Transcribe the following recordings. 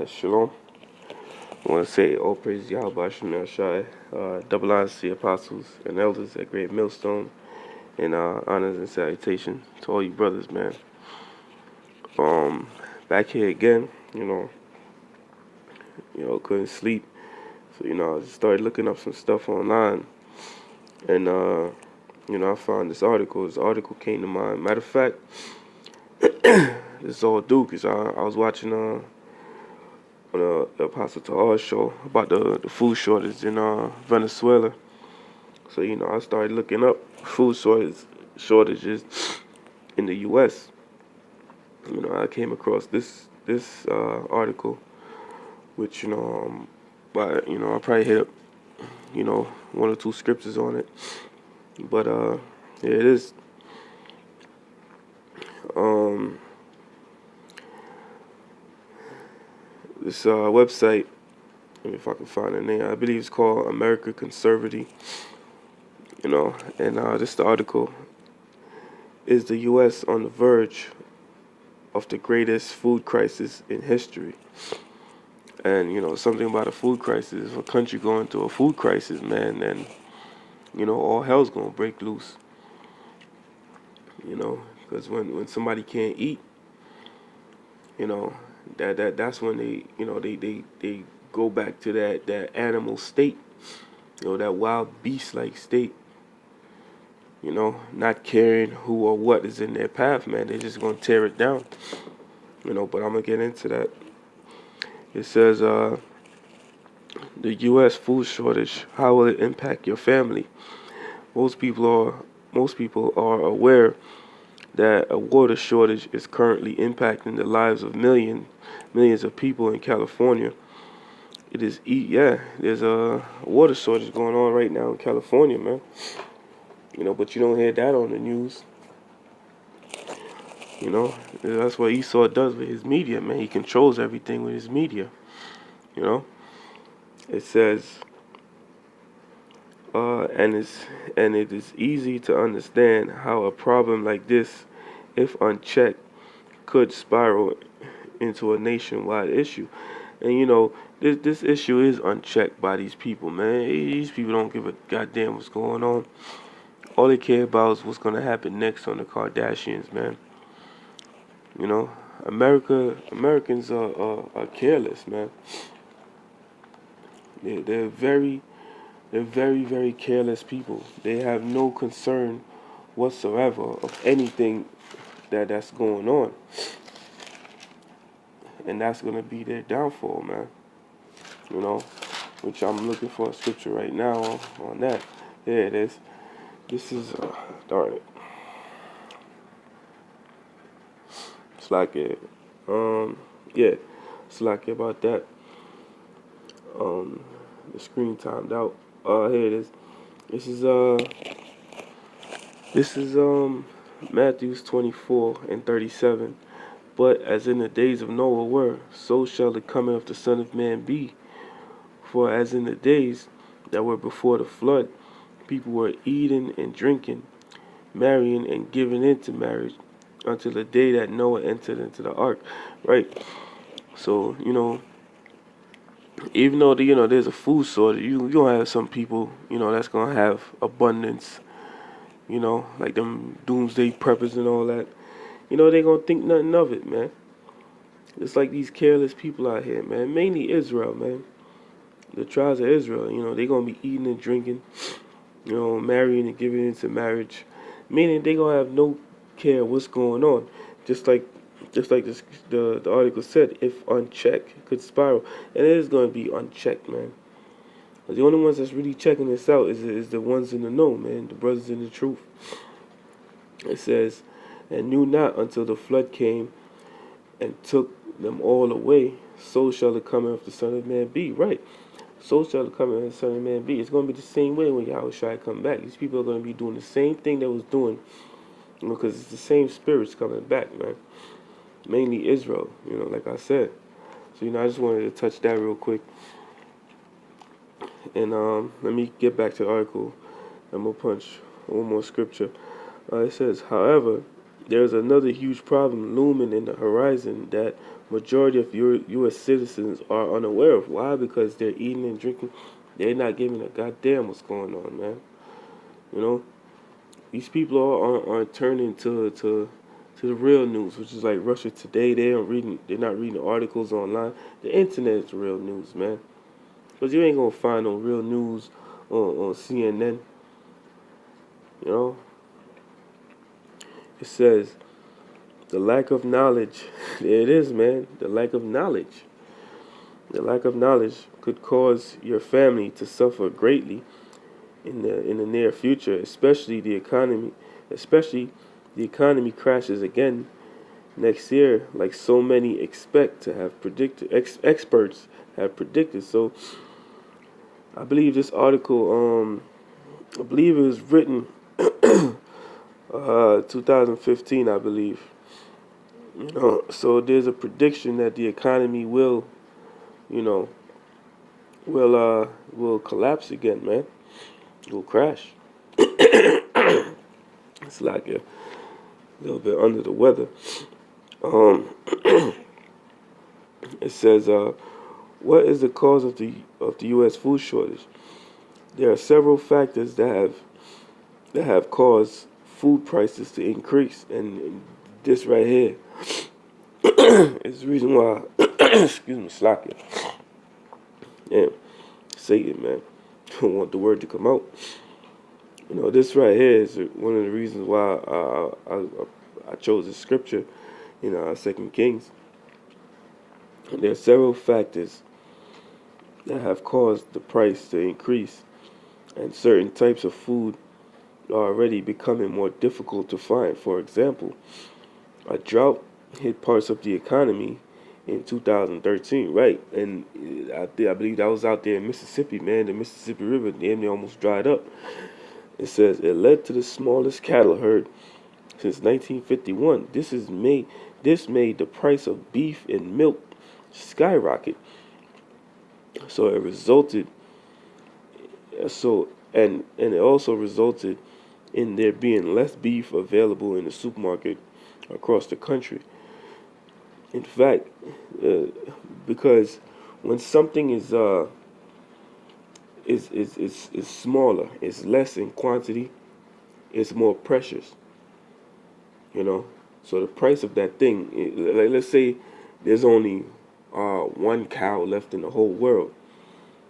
Shalom. I want to say all praise Yahweh Shem Shai, double honors to the apostles and elders at Great Millstone, and honors and salutation to all you brothers, man. Back here again, couldn't sleep, so I just started looking up some stuff online, and I found this article. This article came to mind. Matter of fact, this is all due because I was watching on the Apostle Tahar show about the food shortage in Venezuela. So I started looking up food shortages in the U.S. I came across this article, which I probably hit up one or two scriptures on it, but yeah, it is. This website, if I can find the name, I believe it's called America Conservative. And this article is the U.S. on the verge of the greatest food crisis in history. And something about a food crisis, if a country going through a food crisis, man, then all hell's gonna break loose. Because when somebody can't eat, that's when they go back to that animal state, that wild beast like state. Not caring who or what is in their path, man. They're just gonna tear it down. But I'm gonna get into that. It says, the U.S. food shortage. How will it impact your family? Most people are aware that a water shortage is currently impacting the lives of millions of people in California. There's a water shortage going on right now in California, man. But you don't hear that on the news. That's what Esau does with his media, man. He controls everything with his media. It says, and it is easy to understand how a problem like this, if unchecked, could spiral into a nationwide issue. And this issue is unchecked by these people, man. These people don't give a goddamn what's going on. All they care about is what's gonna happen next on the Kardashians, man. Americans are careless, man. They're very, very careless people. They have no concern whatsoever of anything that's going on. And that's going to be their downfall, man. Which I'm looking for a scripture right now on that. There it is. This is, darn it. It's like it. Yeah. It's like about that. The screen timed out. Here it is. This is Matthew 24:37. But as in the days of Noah were, so shall the coming of the Son of Man be. For as in the days that were before the flood, people were eating and drinking, marrying and giving into marriage, until the day that Noah entered into the ark. Right? So, even though there's a food shortage, you gonna have some people, that's gonna have abundance, like them doomsday preppers and all that. They gonna think nothing of it, man. It's like these careless people out here, man. Mainly Israel, man. The tribes of Israel, they gonna be eating and drinking, marrying and giving into marriage, meaning they gonna have no care what's going on. Just like the article said, if unchecked, could spiral, and it is gonna be unchecked, man. But the only ones that's really checking this out is the ones in the know, man. The brothers in the truth. It says, and knew not until the flood came and took them all away, so shall the coming of the Son of Man be. Right. So shall the coming of the Son of Man be. It's going to be the same way when Yahweh Shai come back. These people are going to be doing the same thing they was doing, because it's the same spirits coming back, man. Mainly Israel, like I said. So, I just wanted to touch that real quick. And let me get back to the article. I'm going to punch one more scripture. It says, however, There's another huge problem looming in the horizon that majority of U.S. citizens are unaware of. Why? Because they're eating and drinking. They're not giving a goddamn what's going on, man. You know, these people aren't turning to the real news, which is like Russia Today. They're not reading articles online. The internet is real news, man. Because you ain't gonna find no real news on CNN. You know, it says the lack of knowledge. There it is, man. The lack of knowledge. The lack of knowledge could cause your family to suffer greatly in the near future, especially the economy crashes again next year, like so many expect to have predicted. Experts have predicted. So I believe this article, I believe it was written 2015, I believe. You know, so there's a prediction that the economy will, you know, will collapse again, man. It will crash. It's like a little bit under the weather. Um, it says, what is the cause of the U.S. food shortage? There are several factors that have caused food prices to increase, and this right here is the reason why. Excuse me, slacking. Damn, say it, man. Don't want the word to come out. You know, this right here is one of the reasons why I chose this scripture in Second Kings. And there are several factors that have caused the price to increase, and certain types of food are already becoming more difficult to find. For example, a drought hit parts of the economy in 2013, right? And I believe that was out there in Mississippi, man. The Mississippi River damn near almost dried up. It says it led to the smallest cattle herd since 1951. This made the price of beef and milk skyrocket. So it resulted so and it also resulted in there being less beef available in the supermarket across the country. In fact, uh, because when something is smaller, it's less in quantity, it's more precious. You know, so the price of that thing, like let's say, there's only one cow left in the whole world.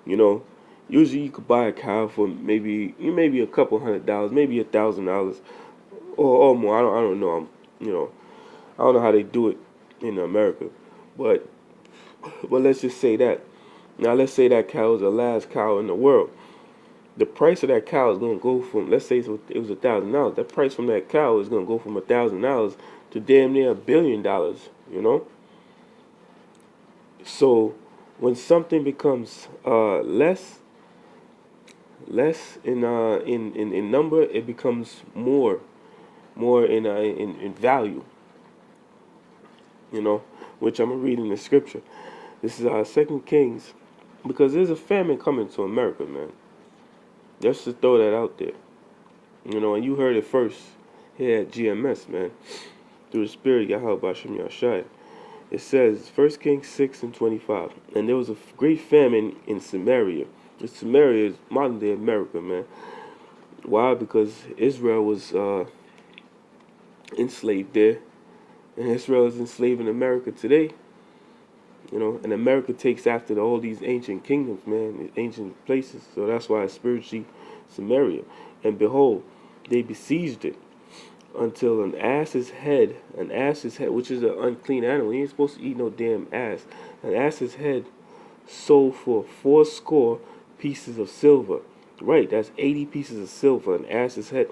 You know, usually you could buy a cow for maybe a couple $100, maybe $1,000, or more. I don't know. You know, I don't know how they do it in America, but let's just say that. Now let's say that cow is the last cow in the world. The price of that cow is gonna go from, let's say it was $1,000. That price from that cow is gonna go from $1,000 to damn near $1 billion. You know. So when something becomes less in number, it becomes more in value. You know, which I'm reading the scripture. This is our Second Kings, because there's a famine coming to America, man. Just to throw that out there. You know, and you heard it first here at GMS, man. Through the Spirit, Yahweh Shem Yashai. It says, 1 Kings 6:25, and there was a great famine in Samaria. Samaria is modern day America, man. Why? Because Israel was enslaved there, and Israel is enslaving America today. You know, and America takes after all these ancient kingdoms, man, ancient places. So that's why it's spiritually Samaria. And behold, they besieged it until an ass's head, which is an unclean animal. You ain't supposed to eat no damn ass. An ass's head sold for 80 pieces of silver. Right, that's 80 pieces of silver, an ass's head.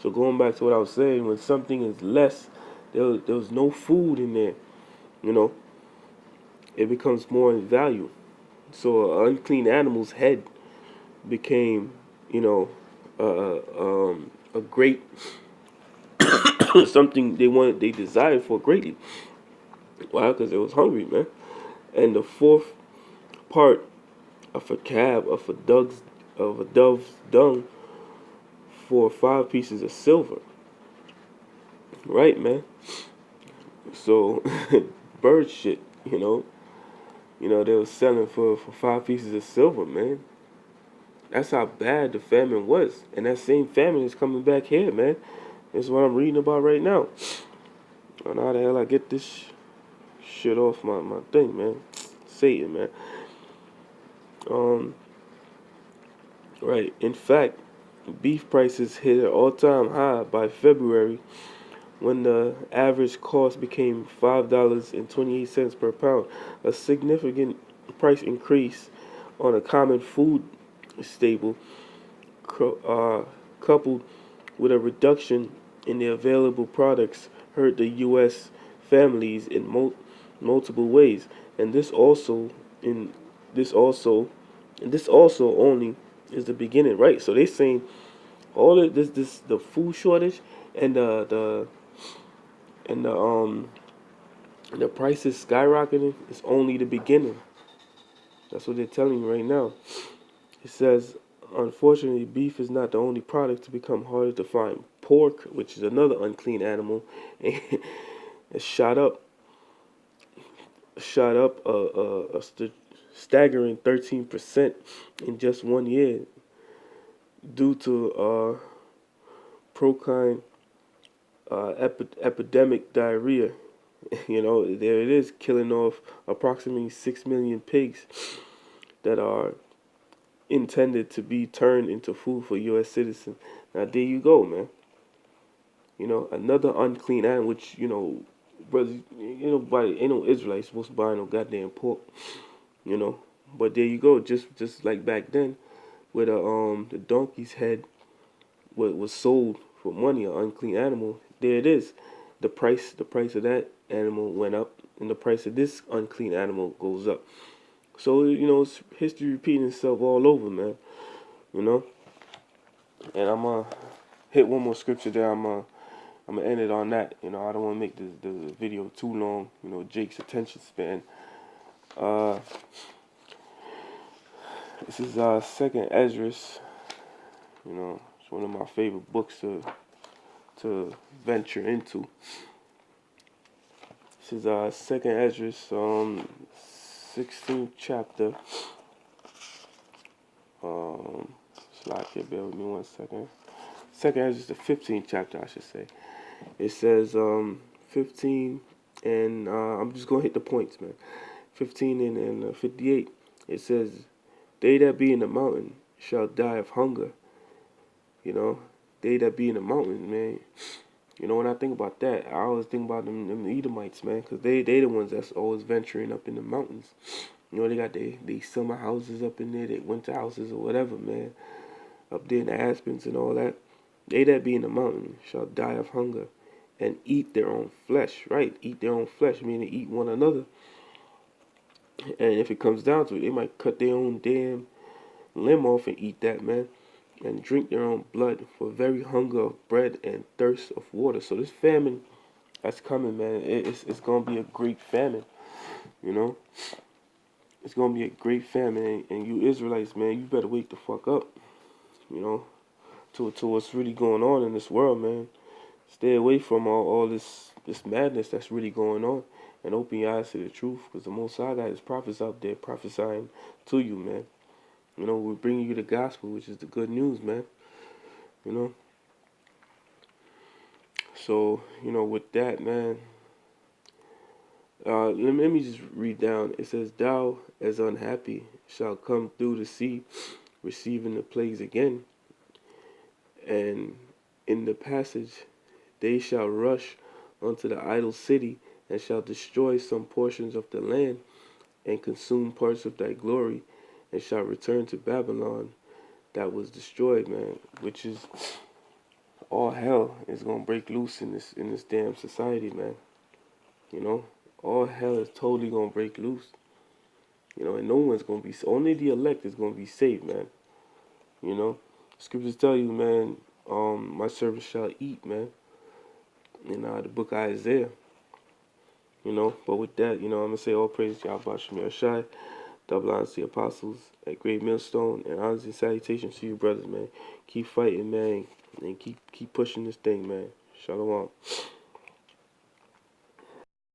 So going back to what I was saying, when something is less, there was no food in there, you know, it becomes more in value. So an unclean animal's head became, you know, a great something they desired for greatly. Why? Because they was hungry, man. And the fourth part of a dove's dung for 5 pieces of silver. Right, man. So bird shit, they were selling for 5 pieces of silver, man. That's how bad the famine was. And that same famine is coming back here, man. That's what I'm reading about right now. I don't know how the hell I get this shit off my thing, man. Satan, man. Um, right. In fact, beef prices hit an all-time high by February when the average cost became $5.28 per pound, a significant price increase on a common food staple, coupled with a reduction in the available products, hurt the U.S. families in multiple ways, and in this also this also only is the beginning, right? So they saying all of this the food shortage and the the prices skyrocketing is only the beginning. That's what they're telling you right now. It says, unfortunately, beef is not the only product to become harder to find. Pork, which is another unclean animal, it shot up, shot up staggering 13% in just 1 year due to procine epidemic diarrhea. There it is, killing off approximately 6 million pigs that are intended to be turned into food for U.S. citizens. Now there you go, man. Another unclean animal, which brothers, ain't no Israelite supposed to buy no goddamn pork, you know. But there you go, just like back then, where the donkey's head was sold for money, an unclean animal. There it is, the price of that animal went up, and the price of this unclean animal goes up. So it's history repeating itself all over, man. You know, and I'm gonna hit one more scripture there. I'm gonna end it on that. I don't want to make the video too long. Jake's attention span. Uh, this is Second Esdras. It's one of my favorite books to venture into. This is Second Esdras, 16th chapter. Slide here, bear with me 1 second. Second Esdras, the 15th chapter, I should say. It says 15, and I'm just gonna hit the points, man. 15 and 58. It says, "They that be in the mountain shall die of hunger." They that be in the mountain, man. When I think about that, I always think about them Edomites, man, because they the ones that's always venturing up in the mountains. They got they summer houses up in there, they winter houses or whatever, man, up there in the Aspens and all that. They that be in the mountain shall die of hunger and eat their own flesh, right? Eat their own flesh, meaning eat one another. And if it comes down to it, they might cut their own damn limb off and eat that, man. And drink their own blood for very hunger of bread and thirst of water. So this famine that's coming, man, it's gonna be a great famine, you know. It's gonna be a great famine, and you Israelites, man, you better wake the fuck up, you know, to what's really going on in this world, man. Stay away from all this madness that's really going on, and open your eyes to the truth, because the Most High got His prophets out there prophesying to you, man. We're bringing you the gospel, which is the good news, man. You know. So with that, man, let me just read down. It says, "Thou as unhappy shall come through the sea, receiving the plagues again, and in the passage they shall rush unto the idol city, and shall destroy some portions of the land, and consume parts of thy glory, and shall return to Babylon that was destroyed," man. Which is all hell is gonna break loose in this damn society, man. You know, all hell is totally gonna break loose. And no one's gonna be, only the elect is gonna be saved, man. You know, scriptures tell you, man. My servants shall eat, man. In the book of Isaiah. But with that, I'm gonna say all praise to Yahweh Shemir Shai, double honors to the apostles at Great Millstone, and honors and salutations to you, brothers, man. Keep fighting, man, and keep pushing this thing, man. Shalom.